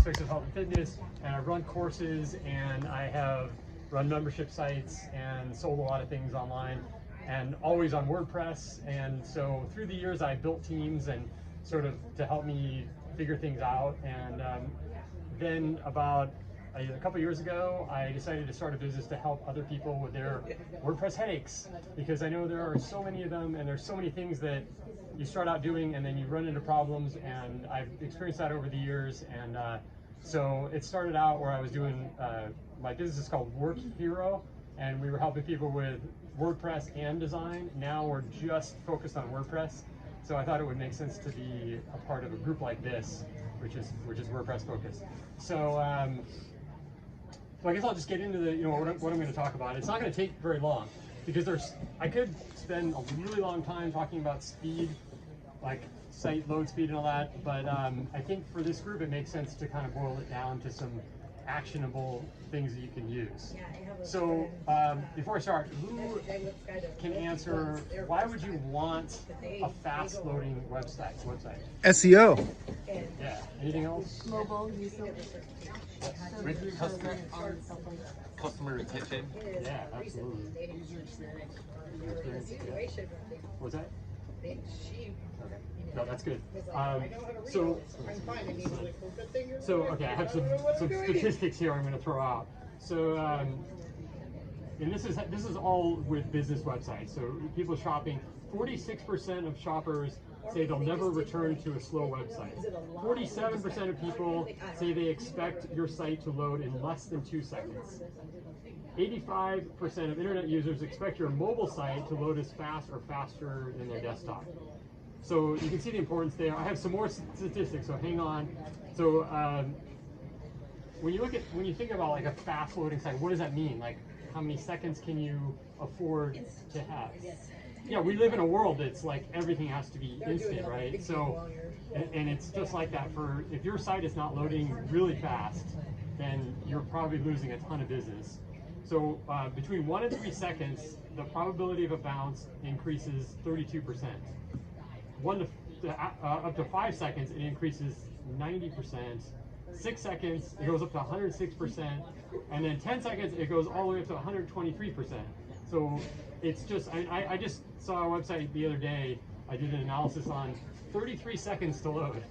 aspects of health and fitness, and I've run courses, and I have run membership sites and sold a lot of things online, and always on WordPress. And so through the years, I built teams and sort of to help me figure things out. And then about a couple years ago, I decided to start a business to help other people with their WordPress headaches, because I know there are so many of them, and there's so many things that you start out doing and then you run into problems, and I've experienced that over the years. And so it started out where I was doing, my business is called Work Hero, and we were helping people with WordPress and design. Now we're just focused on WordPress. So I thought it would make sense to be a part of a group like this, which is WordPress focused. So, so I guess I'll just get into the, what I'm going to talk about. It's not going to take very long, because I could spend a really long time talking about speed, like site load speed and all that, but I think for this group it makes sense to kind of boil it down to some actionable things that you can use. So before I start, who can answer, why would you want a fast loading website? SEO. Yeah, anything else? Mobile usage. Customer retention. Yeah, absolutely. What's that? Okay. No, that's good. So okay, I have some statistics here I'm going to throw out. So, and this is all with business websites. So people shopping, 46% of shoppers say they'll never return to a slow website. 47% of people say they expect your site to load in less than 2 seconds. 85% of internet users expect your mobile site to load as fast or faster than their desktop. So you can see the importance there. I have some more statistics, so hang on. So when you think about like a fast loading site, what does that mean? Like, how many seconds can you afford to have? Yeah, we live in a world that's like everything has to be instant, right? So, and it's just like that for, if your site is not loading really fast, then you're probably losing a ton of business. So between 1 and 3 seconds, the probability of a bounce increases 32%. Up to 5 seconds, it increases 90%. 6 seconds, it goes up to 106%, and then 10 seconds, it goes all the way up to 123%. So it's just, I just saw a website the other day. I did an analysis on 33 seconds to load.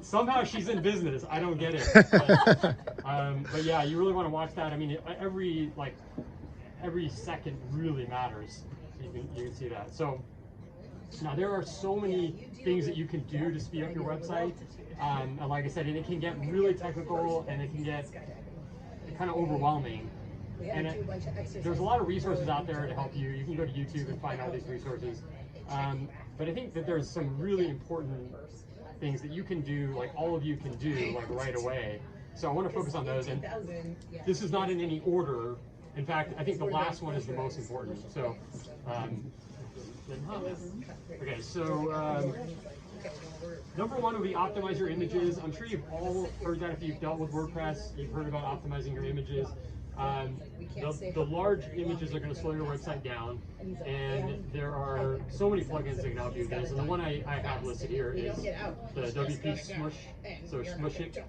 Somehow she's in business. I don't get it. But yeah, you really want to watch that. I mean, every second really matters. You can see that. So now there are so many things that you can do to speed up your website. And like I said, it can get really technical, and it can get kind of overwhelming. And there's a lot of resources out there to help you. You can go to YouTube and find all these resources. But I think that there's some really important things that you can do, like all of you can do, like right away. So I want to focus on those. And this is not in any order. In fact, I think the last one is the most important. So, okay, so number one would be optimize your images. I'm sure you've all heard that if you've dealt with WordPress. You've heard about optimizing your images. The large images are going to slow your website down, and there are so many plugins that can help you with this. And the one I have listed here is the WP Smush, so Smush It,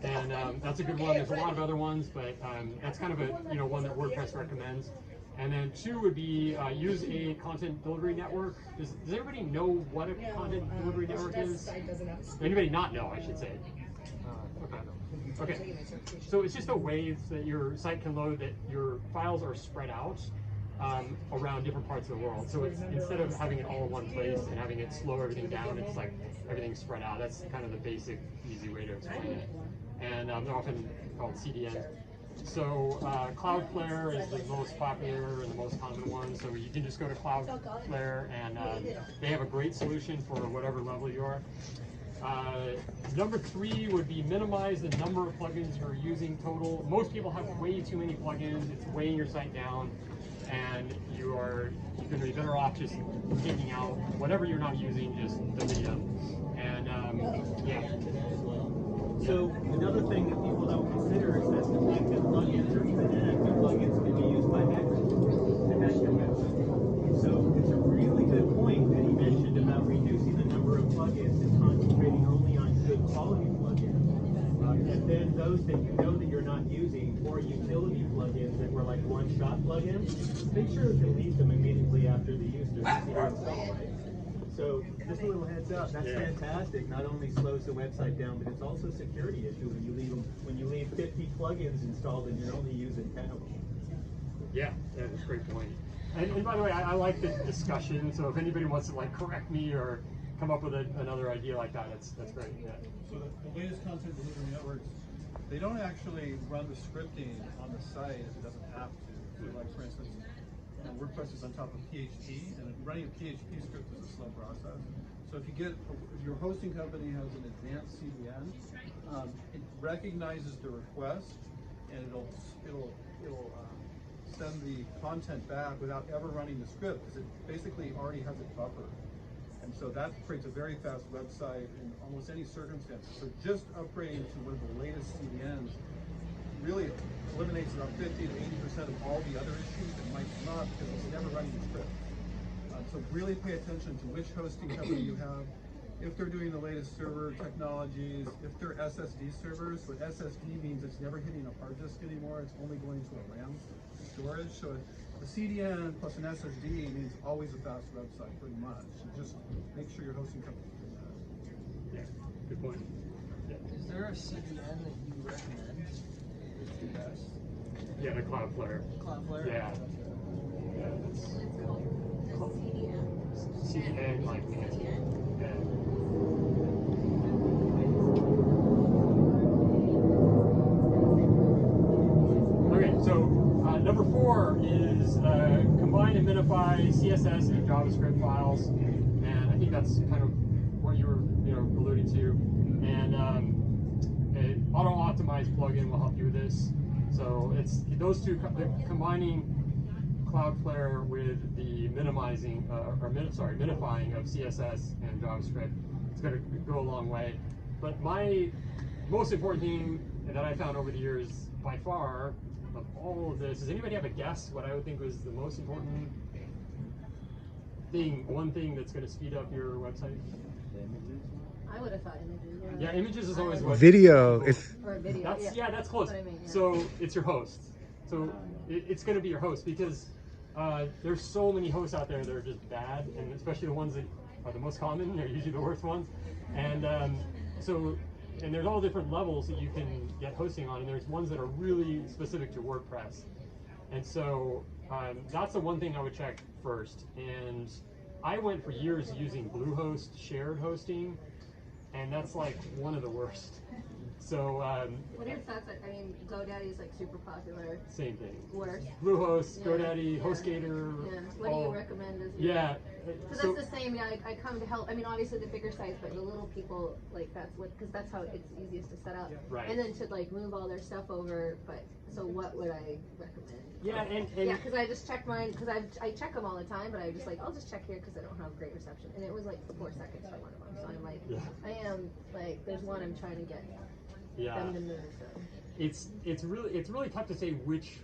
and that's a good one. There's a lot of other ones, but that's kind of a one that WordPress recommends. And then 2 would be use a content delivery network. Does everybody know what a content delivery network is? Anybody not know, I should say. Okay, so it's just a way that your site can load, that your files are spread out around different parts of the world. So it's, instead of having it all in one place and having it slow everything down, it's like everything's spread out. That's kind of the basic, easy way to explain it. And they're often called CDNs. So Cloudflare is the most popular and the most common one. So you can just go to Cloudflare, and they have a great solution for whatever level you are. Number 3 would be minimize the number of plugins you're using total. Most people have way too many plugins. It's weighing your site down, and you're going to be better off just taking out whatever you're not using, just delete them. And yeah. So another thing that people don't consider is that the fact that plugins or even inactive plugins can be used by hackers to hack your website. So it's a really good point that he mentioned about reducing the number of plugins and concentrating only on good quality plugins. then those that you know that you're not using, or utility plugins that were like one-shot plugins, make sure to delete them immediately after the use to install, right? So just a little heads up, that's fantastic. Not only slows the website down, but it's also a security issue when you leave 50 plugins installed and you're only using 10 of them. Yeah, that's a great point. And by the way, I like the discussion. So if anybody wants to like correct me or come up with another idea like that, that's great. Yeah. So the latest content delivery networks, they don't actually run the scripting on the site if it doesn't have to. So like for instance, WordPress is on top of PHP, and running a PHP script is a slow process. So if your hosting company has an advanced CDN, it recognizes the request, and it'll send the content back without ever running the script, because it basically already has it buffered. And so that creates a very fast website in almost any circumstance. So just upgrading to one of the latest CDNs really eliminates about 50 to 80% of all the other issues that might come up because it's never running the script. So really pay attention to which hosting company you have, if they're doing the latest server technologies, if they're SSD servers. What SSD means, it's never hitting a hard disk anymore, it's only going to a RAM storage. So a CDN plus an SSD means always a fast website, pretty much. So just make sure your hosting company is doing that. Yeah, good point. Yeah. Is there a CDN that you recommend? It's the best. Yeah, the Cloudflare. Cloudflare? Yeah. Yeah, that's CDN. CDN, like Nancy. Yeah. Okay, so number 4 is combine and minify CSS and JavaScript files, and I think that's kind of what you were alluding to. And an auto-optimize plugin will help you with this. So it's those two combining Cloudflare with the minifying of CSS and JavaScript. It's going to go a long way. But my most important thing that I found over the years, by far, of all of this, does anybody have a guess what I would think was the most important thing, one thing that's going to speed up your website? I would have thought images. Yeah, images is always what video. Or video. That's that's close. That's what I mean, yeah. So it's your host. So it's going to be your host, because there's so many hosts out there that are just bad, and especially the ones that are the most common. They're usually the worst ones. And and there's all different levels that you can get hosting on, and there's ones that are really specific to WordPress. And so that's the one thing I would check first. And I went for years using Bluehost shared hosting, and that's like one of the worst. So what are your thoughts? I mean, GoDaddy is like super popular. Same thing. Worse. Bluehost, Yeah. GoDaddy, Yeah. HostGator. Yeah. What do you recommend? Yeah. So that's the same. Yeah, I come to help. I mean, obviously the bigger sites, but the little people, like because that's how it's easiest to set up. Right. And then to like move all their stuff over. But so what would I recommend? Yeah, and yeah, because I just checked mine, because I check them all the time, but I just I'll just check here because I don't have great reception, and it was like 4 seconds for one of them. So I'm like, I am like, there's one I'm trying to get them to move. So. It's really tough to say which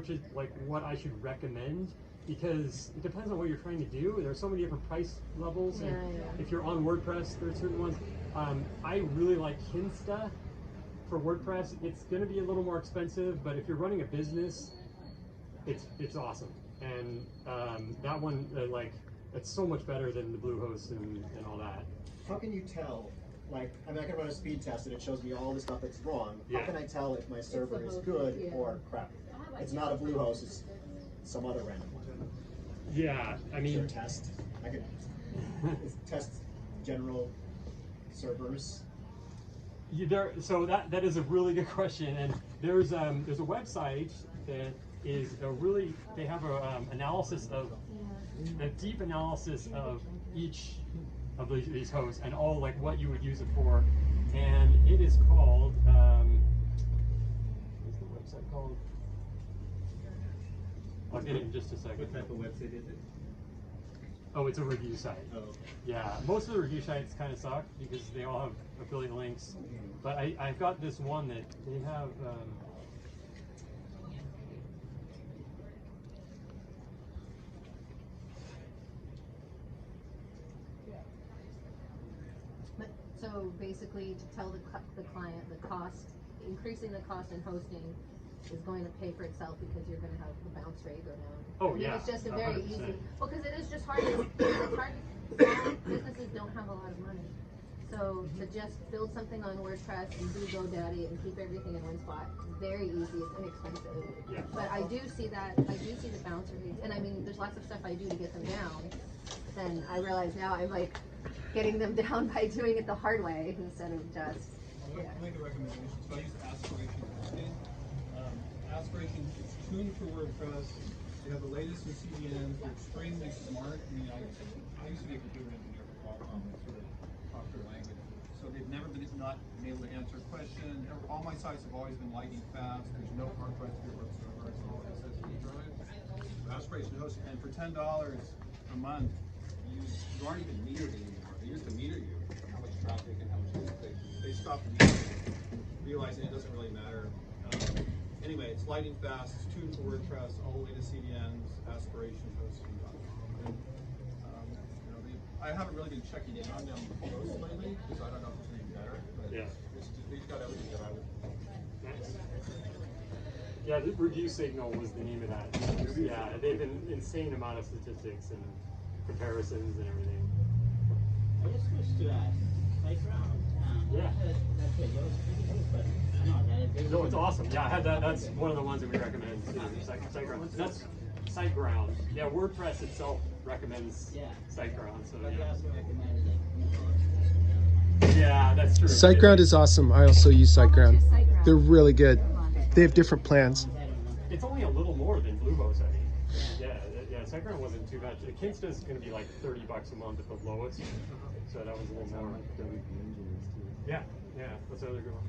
is like what I should recommend, because it depends on what you're trying to do. There's so many different price levels, and if you're on WordPress, there's certain ones. I really like Kinsta for WordPress. It's going to be a little more expensive, but if you're running a business, it's awesome. And that one, it's so much better than the Bluehost and all that. How can you tell? Like, I mean, I can run a speed test and it shows me all the stuff that's wrong. Yeah. How can I tell if my server is good or crappy? It's not a Bluehost, it's some other random one. Yeah, I mean, Is there a test? I could test general servers. So that is a really good question, and there's a website that is they have a analysis of a deep analysis of each of these hosts and all like what you would use it for, and it is called what's the website called? I'll get it in just a second. What type of website is it? Oh, it's a review site. Oh. Yeah, most of the review sites kind of suck because they all have affiliate links. But I've got this one that they have. So basically, to tell the client the cost increasing the cost in hosting is going to pay for itself because you're going to have the bounce rate go down. Oh, I mean, yeah, it's just a very 100%. easy, well, because it is just hard. It's hard. Small businesses don't have a lot of money. So to just build something on WordPress and do GoDaddy and keep everything in one spot, it's very easy, it's inexpensive. Yeah. But I do see the bounce rates, and I mean, there's lots of stuff I do to get them down. Then I realize now I'm like getting them down by doing it the hard way instead of just. I'll make a recommendation. So I use Aspiration hosting. Aspiration is tuned for WordPress. They have the latest in CDNs. They're extremely smart. I mean, I used to be a computer engineer for Qualcomm, sort of talk their language. So they've never been not been able to answer a question. All my sites have always been lightning fast. There's no hard drive to your whatsoever. It's all SSD drive. Aspiration hosting, and for $10 a month, you aren't even metered anymore. They used to meter you how much traffic and how much usage. They stopped metering, realizing it doesn't really matter. Anyway, it's lightning fast. It's tuned for WordPress, all the way to CDNs, Aspiration hosting. And, I haven't really been checking in on them close lately because I don't know if it's any better. But Yeah. they've got everything that I would. Nice. Yeah, the review signal was the name of that. Yeah, they've an insane amount of statistics and comparisons and everything. I just switched to SiteGround. Yeah. That's what yours is, but I know that No, it's awesome. Yeah, I had that. That's one of the ones that we recommend too. SiteGround. That's SiteGround. Yeah, WordPress itself recommends SiteGround. So But you yeah. also recommend it. Yeah, that's true. SiteGround is awesome. I also use How much SiteGround. is SiteGround? They're really good. They have different plans. It's only a little more than Bluehost, I think. Yeah, SiteGround wasn't too bad. Kinsta's going to be like $30 a month at the lowest, so that was a little more. Yeah, that's another good one.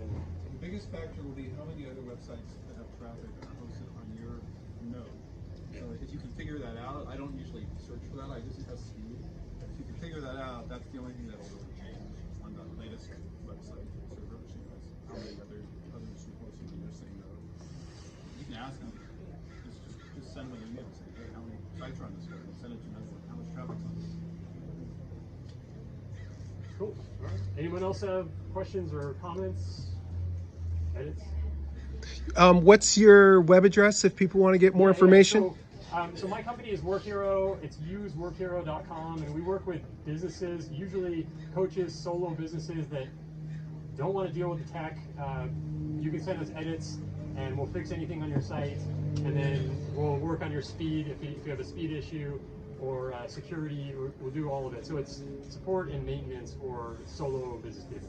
The biggest factor will be how many other websites that have traffic are hosted on your node. So if you can figure that out, I don't usually search for that. I just test speed. If you can figure that out, that's the only thing that will really change on the latest website server machine. How many others are hosting on your same node? You can ask them. Just send them an email and say, hey, how many sites are on this node? And send it to them. How much traffic's on this? Cool. All right. Anyone else have questions or comments? Edits? What's your web address if people want to get more information? So my company is WorkHero. It's useworkhero.com, and we work with businesses, usually coaches, solo businesses that don't want to deal with the tech. You can send us edits, and we'll fix anything on your site, and then we'll work on your speed if you have a speed issue or security. We'll do all of it. So it's support and maintenance for solo business people.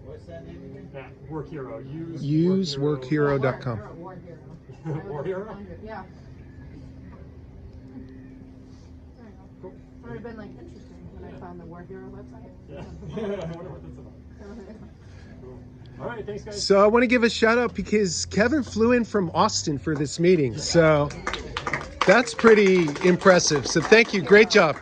What's that name again? WorkHero. Useworkhero.com. War Hero. War Hero? Yeah. Cool. It would have been like interesting when I found the War Hero website. Yeah. I wonder what that's about. Cool. All right, thanks guys. So I want to give a shout out because Kevin flew in from Austin for this meeting. So that's pretty impressive. So thank you. Great job.